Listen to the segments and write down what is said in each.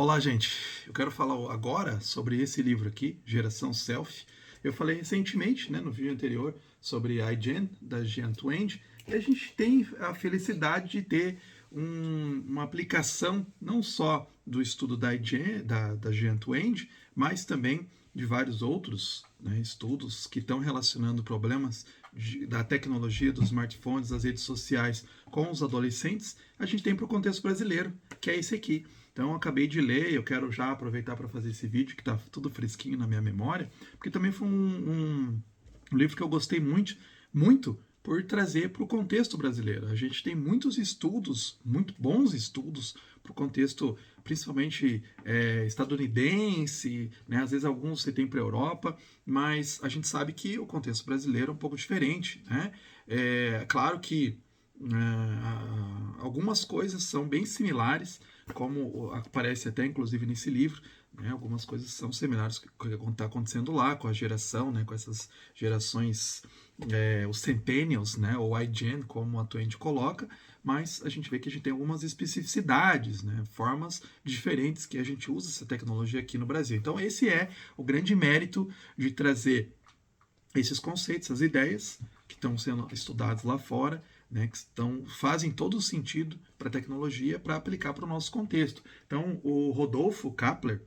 Olá, gente. Eu quero falar agora sobre esse livro aqui, Geração Self. Eu falei recentemente, né, no vídeo anterior, sobre iGen, da Jean Twenge, e a gente tem a felicidade de ter uma aplicação não só do estudo da iGen, da Jean Twenge, mas também de vários outros, né, estudos que estão relacionando problemas da tecnologia, dos smartphones, das redes sociais com os adolescentes. A gente tem para o contexto brasileiro, que é esse aqui. Então eu acabei de ler, eu quero já aproveitar para fazer esse vídeo que está tudo fresquinho na minha memória, porque também foi um livro que eu gostei muito por trazer para o contexto brasileiro. A gente tem muitos estudos, muito bons estudos para o contexto, principalmente estadunidense, né? Às vezes alguns você tem para a Europa, mas a gente sabe que o contexto brasileiro é um pouco diferente, né? É claro que algumas coisas são bem similares, como aparece até inclusive nesse livro, né? Algumas coisas são similares com o que está acontecendo lá, com a geração, né? Com essas gerações, os Centennials, né? Ou iGen, como a Twente coloca, mas a gente vê que a gente tem algumas especificidades, né? Formas diferentes que a gente usa essa tecnologia aqui no Brasil. Então esse é o grande mérito de trazer esses conceitos, essas ideias que estão sendo estudadas lá fora, né, que fazem todo o sentido para a tecnologia para aplicar para o nosso contexto. Então, o Rodolfo Kapler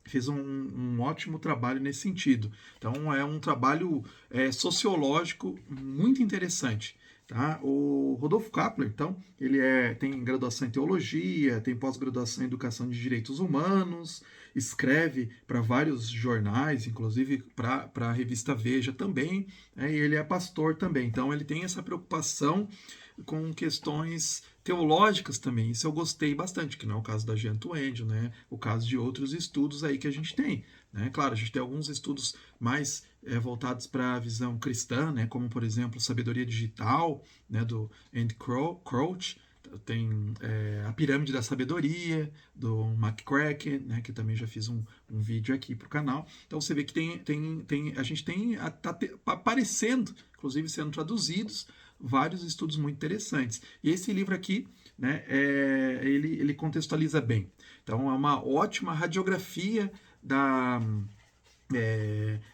fez um ótimo trabalho nesse sentido. Então, é um trabalho sociológico muito interessante. Tá? O Rodolfo Kapler, então, ele tem graduação em teologia, tem pós-graduação em educação de direitos humanos, escreve para vários jornais, inclusive para a revista Veja também, e ele é pastor também. Então, ele tem essa preocupação com questões teológicas também. Isso eu gostei bastante, que não é o caso da Jean Twenge, né? O caso de outros estudos aí que a gente tem. Né? Claro, a gente tem alguns estudos mais voltados para a visão cristã, né? Como, por exemplo, Sabedoria Digital, né? Do Andy Crouch, tem a Pirâmide da Sabedoria, do McCracken, né, que também já fiz um vídeo aqui para o canal. Então você vê que a gente está aparecendo, inclusive sendo traduzidos, vários estudos muito interessantes. E esse livro aqui, né, ele contextualiza bem. Então é uma ótima radiografia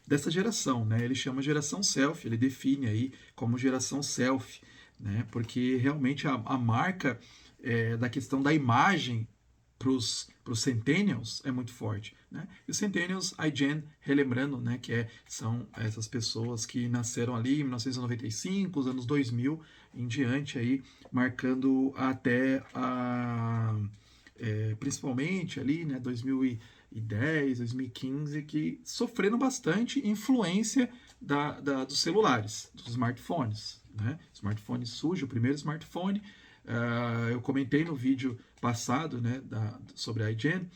dessa geração, né? Ele chama geração self, ele define aí como geração self, né? Porque realmente a marca da questão da imagem para os Centennials é muito forte. Né? E os Centennials, iGen, relembrando, né, são essas pessoas que nasceram ali em 1995, os anos 2000 em diante, aí, marcando até principalmente ali, né, 2010, 2015, que sofreram bastante influência dos celulares, dos smartphones. Né? O smartphone surge, o primeiro smartphone. Eu comentei no vídeo passado, né, sobre a iGen,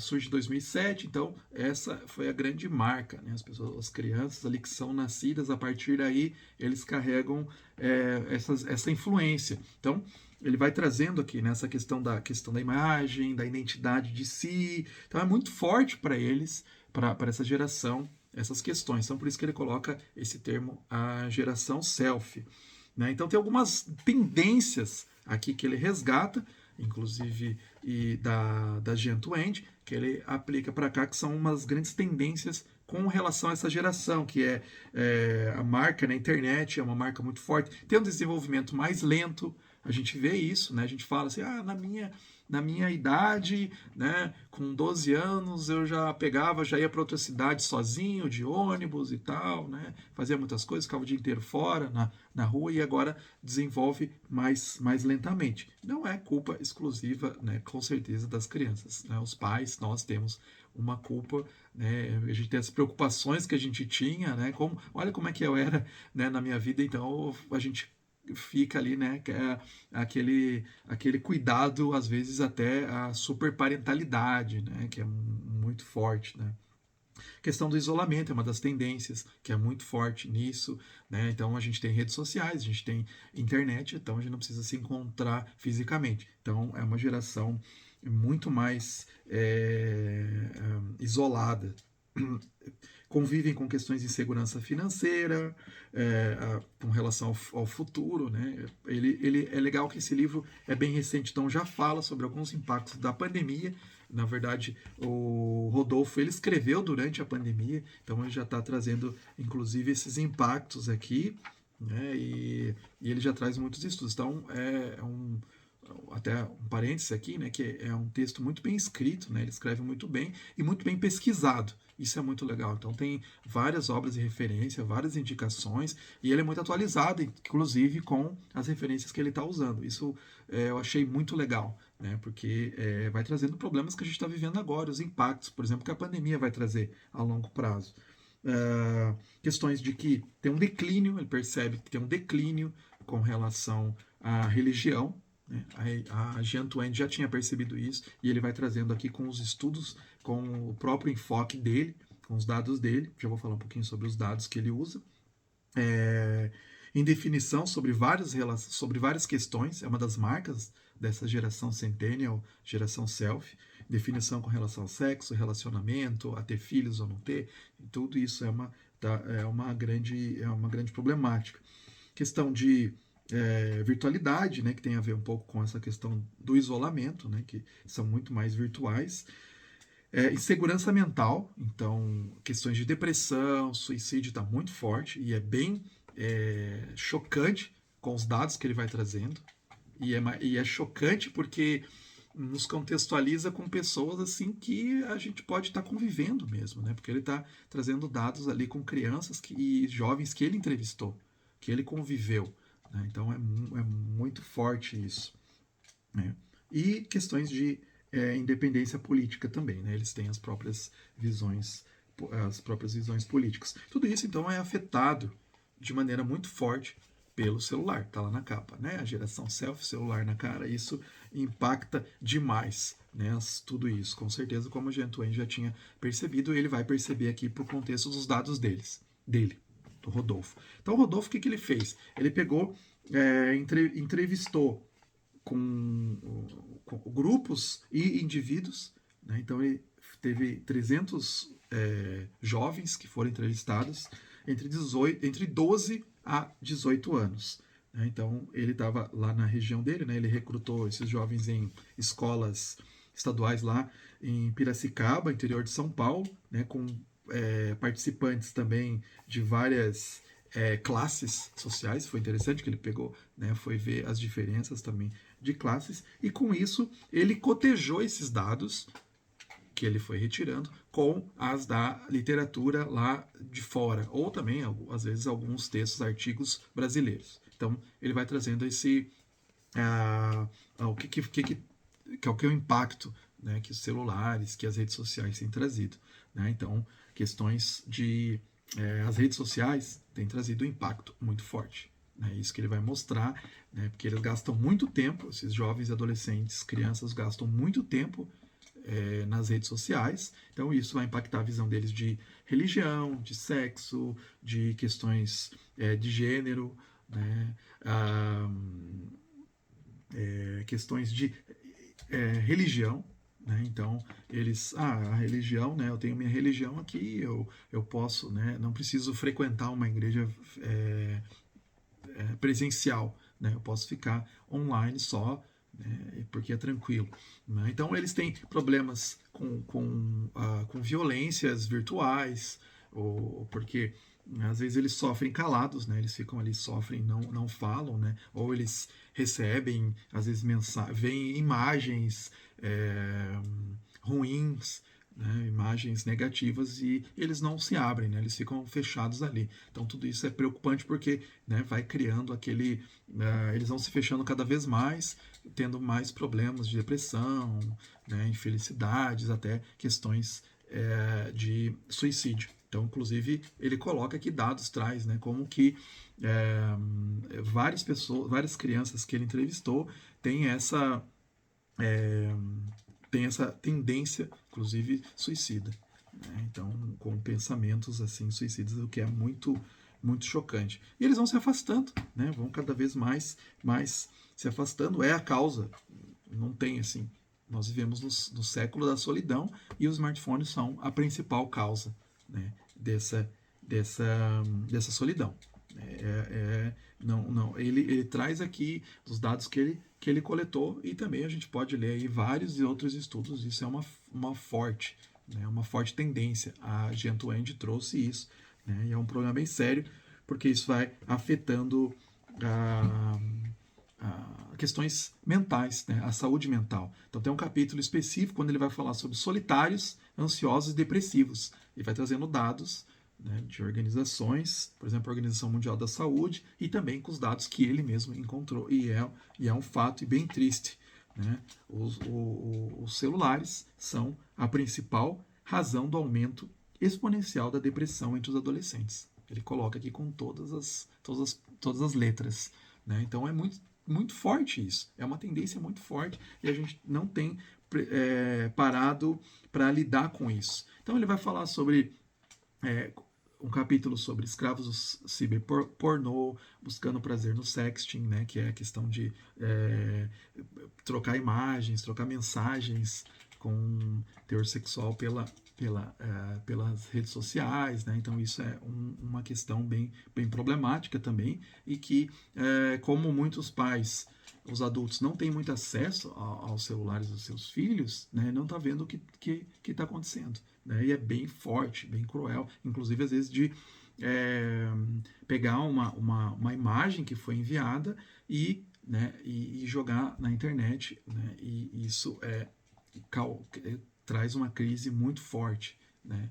surge em 2007, então essa foi a grande marca, né? As crianças ali que são nascidas a partir daí, eles carregam essa influência. Então ele vai trazendo aqui nessa questão da imagem, da identidade de si. Então é muito forte para eles, para essa geração, essas questões. Então por isso que ele coloca esse termo, a geração self. Né? Então tem algumas tendências aqui que ele resgata, inclusive da Jean Twenge, que ele aplica para cá, que são umas grandes tendências com relação a essa geração, que a marca na internet, é uma marca muito forte, tem um desenvolvimento mais lento, a gente vê isso, né? A gente fala assim, na minha idade, né, com 12 anos, eu já ia para outra cidade sozinho, de ônibus e tal, né? Fazia muitas coisas, ficava o dia inteiro fora, na rua, e agora desenvolve mais lentamente. Não é culpa exclusiva, né, com certeza, das crianças. Né? Os pais, nós temos uma culpa, né? A gente tem as preocupações que a gente tinha, né? Olha como é que eu era, né, na minha vida, então a gente fica ali, né, que é aquele cuidado, às vezes até a superparentalidade, né, que é muito forte, né. A questão do isolamento é uma das tendências que é muito forte nisso, né? Então a gente tem redes sociais, a gente tem internet, então a gente não precisa se encontrar fisicamente. Então é uma geração muito mais isolada. convivem com questões de insegurança financeira, com relação ao futuro, né? Ele é legal que esse livro é bem recente, então já fala sobre alguns impactos da pandemia. Na verdade, o Rodolfo ele escreveu durante a pandemia, então ele já está trazendo, inclusive, esses impactos aqui, né? E ele já traz muitos estudos. Então, até um parênteses aqui, né, que é um texto muito bem escrito, né, ele escreve muito bem e muito bem pesquisado. Isso é muito legal. Então tem várias obras de referência, várias indicações, e ele é muito atualizado, inclusive com as referências que ele está usando. Isso eu achei muito legal, né, porque vai trazendo problemas que a gente está vivendo agora, os impactos, por exemplo, que a pandemia vai trazer a longo prazo. Questões de que tem um declínio, ele percebe que tem um declínio com relação à religião, né? A Jean Twenge já tinha percebido isso e ele vai trazendo aqui com os estudos, com o próprio enfoque dele, com os dados dele. Já vou falar um pouquinho sobre os dados que ele usa. Em definição sobre várias questões, é uma das marcas dessa geração Centennial, geração Self, definição com relação ao sexo, relacionamento, a ter filhos ou não ter, tudo isso é uma grande problemática. Questão de virtualidade, né, que tem a ver um pouco com essa questão do isolamento, né, que são muito mais virtuais. Insegurança mental, então questões de depressão, suicídio está muito forte e é bem chocante com os dados que ele vai trazendo. E é chocante porque nos contextualiza com pessoas assim que a gente pode estar convivendo mesmo, né? Porque ele está trazendo dados ali com crianças e jovens que ele entrevistou, que ele conviveu. Né? Então é muito forte isso. Né? E questões de independência política também, né? Eles têm as próprias visões políticas. Tudo isso então é afetado de maneira muito forte pelo celular, tá lá na capa, né? A geração selfie, celular na cara, isso impacta demais, né? Tudo isso, com certeza, como o Jean Twenge já tinha percebido, ele vai perceber aqui por contexto dos dados dele, do Rodolfo. Então, o Rodolfo, o que ele fez? Ele pegou, entrevistou com grupos e indivíduos, né? Então ele teve 300 jovens que foram entrevistados entre 12 a 18 anos. Né? Então ele estava lá na região dele, né? Ele recrutou esses jovens em escolas estaduais lá em Piracicaba, interior de São Paulo, né? Com participantes também de várias classes sociais. Foi interessante que ele pegou, né? Foi ver as diferenças também de classes, e com isso ele cotejou esses dados que ele foi retirando com as da literatura lá de fora, ou também, às vezes, alguns textos, artigos brasileiros. Então, ele vai trazendo o que é o impacto, né, que os celulares, que as redes sociais têm trazido. Né? Então, questões de... as redes sociais têm trazido um impacto muito forte. É isso que ele vai mostrar, né? Porque eles gastam muito tempo, esses jovens, adolescentes, crianças gastam muito tempo nas redes sociais, então isso vai impactar a visão deles de religião, de sexo, de questões de gênero, né? Questões de religião. Né? Então, a religião, né? Eu tenho minha religião aqui, eu posso, né? Não preciso frequentar uma igreja presencial, né? Eu posso ficar online só, né? Porque é tranquilo. Né? Então eles têm problemas com violências virtuais, ou porque às vezes eles sofrem calados, né? Eles ficam ali, sofrem, não falam, né? Ou eles recebem, às vezes, veem imagens ruins, né, imagens negativas, e eles não se abrem, né, eles ficam fechados ali. Então tudo isso é preocupante porque, né, vai criando aquele... eles vão se fechando cada vez mais, tendo mais problemas de depressão, né, infelicidades, até questões de suicídio. Então, inclusive, ele coloca aqui dados, traz, né, como que várias crianças que ele entrevistou têm essa tendência, inclusive suicida, né? Então, com pensamentos assim suicidas, o que é muito muito chocante. E eles vão se afastando, né? Vão cada vez mais se afastando. É a causa. Não tem assim. Nós vivemos no século da solidão e os smartphones são a principal causa, né, dessa solidão. Ele traz aqui os dados que ele coletou, e também a gente pode ler aí vários e outros estudos. Isso é uma forte tendência. A Gentuend trouxe isso, né, e é um problema bem sério, porque isso vai afetando questões mentais, né, a saúde mental. Então tem um capítulo específico quando ele vai falar sobre solitários, ansiosos e depressivos. Ele vai trazendo dados, né, de organizações, por exemplo, a Organização Mundial da Saúde, e também com os dados que ele mesmo encontrou. E é um fato bem triste, né? Os celulares são a principal razão do aumento exponencial da depressão entre os adolescentes. Ele coloca aqui com todas as letras, né? Então é muito forte isso. É uma tendência muito forte e a gente não tem parado para lidar com isso. Então ele vai falar sobre um capítulo sobre escravos do ciberpornô, buscando prazer no sexting, né, que é a questão de trocar imagens, trocar mensagens com teor sexual pelas redes sociais, né? Então isso é uma questão bem problemática também, e que, como muitos pais, os adultos não têm muito acesso aos celulares dos seus filhos, né, não está vendo o que está acontecendo, né? E é bem forte, bem cruel, inclusive às vezes de pegar uma imagem que foi enviada e jogar na internet, né? E isso traz uma crise muito forte, né?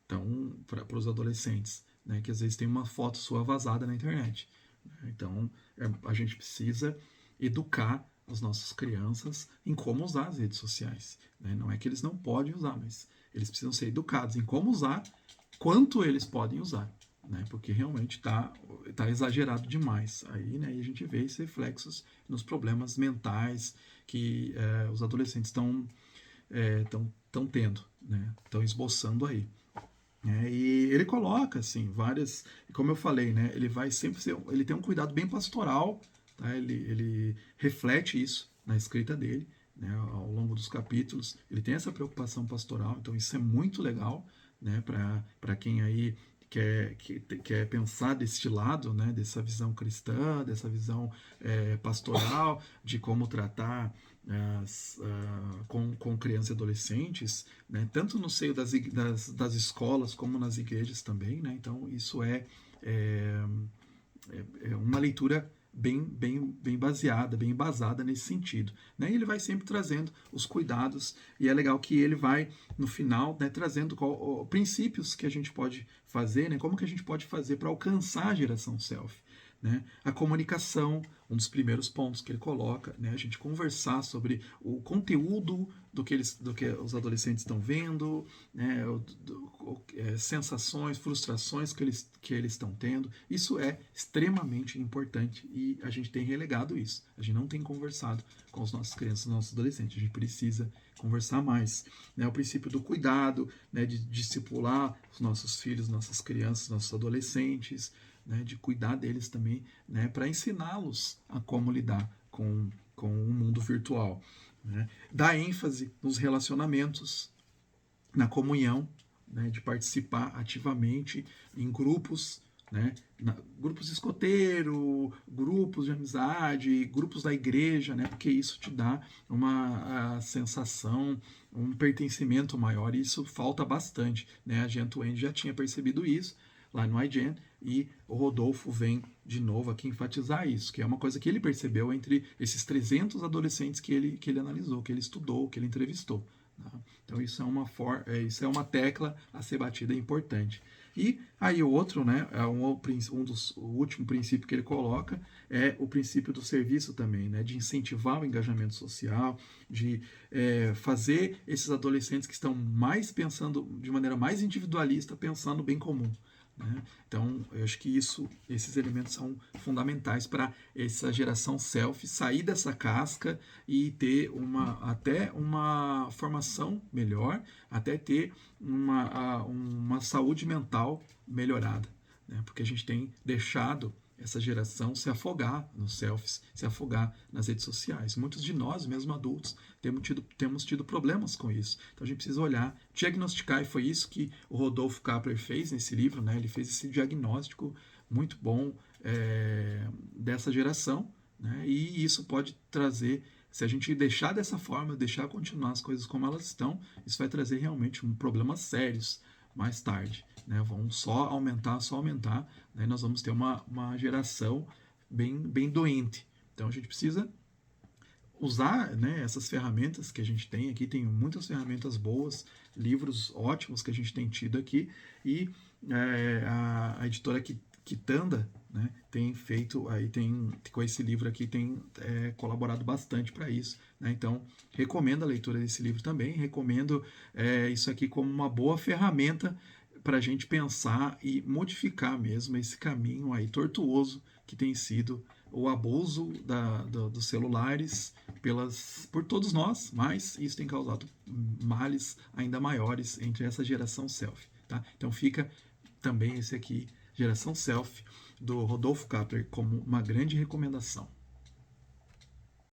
Então, para os adolescentes, né, que às vezes tem uma foto sua vazada na internet, né? Então, a gente precisa educar as nossas crianças em como usar as redes sociais, né? Não é que eles não podem usar, mas eles precisam ser educados em como usar, quanto eles podem usar, né? Porque realmente tá exagerado demais aí, né? E a gente vê esses reflexos nos problemas mentais que os adolescentes estão tendo, né? Estão esboçando aí. E ele coloca assim várias, como eu falei, né? Ele vai sempre ele tem um cuidado bem pastoral, tá? Ele reflete isso na escrita dele, né? Ao longo dos capítulos, ele tem essa preocupação pastoral, então isso é muito legal, né? Para quem aí quer pensar deste lado, né? Dessa visão cristã, dessa visão pastoral, de como tratar com crianças e adolescentes, né, tanto no seio das escolas como nas igrejas também, né? Então isso é uma leitura bem baseada, bem embasada nesse sentido, né? E ele vai sempre trazendo os cuidados, e é legal que ele vai no final, né, trazendo princípios que a gente pode fazer, né? Como que a gente pode fazer para alcançar a geração selfie, né? A comunicação, um dos primeiros pontos que ele coloca, né? A gente conversar sobre o conteúdo do que os adolescentes estão vendo, né? Sensações, frustrações que eles estão tendo. Isso é extremamente importante e a gente tem relegado isso. A gente não tem conversado com as nossas crianças, os nossos adolescentes. A gente precisa conversar mais, né? O princípio do cuidado, né? De discipular os nossos filhos, nossas crianças, nossos adolescentes, né, de cuidar deles também, né, para ensiná-los a como lidar com o mundo virtual, né? Dar ênfase nos relacionamentos, na comunhão, né, de participar ativamente em grupos, né, grupos escoteiro, grupos de amizade, grupos da igreja, né, porque isso te dá uma sensação, um pertencimento maior, e isso falta bastante, né? A Gentuend já tinha percebido isso lá no iGen, e o Rodolfo vem de novo aqui enfatizar isso, que é uma coisa que ele percebeu entre esses 300 adolescentes que ele analisou, que ele estudou, que ele entrevistou. Tá? Então isso é uma tecla a ser batida, importante. E aí o outro, né, o último princípio que ele coloca é o princípio do serviço também, né, de incentivar o engajamento social, de fazer esses adolescentes que estão mais pensando de maneira mais individualista, pensando no bem comum. Né? Então, eu acho que esses elementos são fundamentais para essa geração selfie sair dessa casca e ter até uma formação melhor, até ter uma saúde mental melhorada, né? Porque a gente tem deixado essa geração se afogar nos selfies, se afogar nas redes sociais. Muitos de nós, mesmo adultos, temos tido problemas com isso. Então a gente precisa olhar, diagnosticar, e foi isso que o Rodolfo Kapler fez nesse livro, né? Ele fez esse diagnóstico muito bom dessa geração, né? E isso pode trazer, se a gente deixar dessa forma, deixar continuar as coisas como elas estão, isso vai trazer realmente problemas sérios mais tarde, né? Vão só aumentar, né? Nós vamos ter uma geração bem doente. Então a gente precisa usar, né, essas ferramentas que a gente tem aqui. Tem muitas ferramentas boas, livros ótimos que a gente tem tido aqui, e a editora Kitanda, né, tem feito, aí com esse livro aqui, tem colaborado bastante para isso, né? Então recomendo a leitura desse livro também, recomendo isso aqui como uma boa ferramenta para a gente pensar e modificar mesmo esse caminho aí tortuoso que tem sido o abuso dos celulares por todos nós, mas isso tem causado males ainda maiores entre essa geração selfie, tá? Então fica também esse aqui, Geração Selfie, do Rodolfo Kapler, como uma grande recomendação.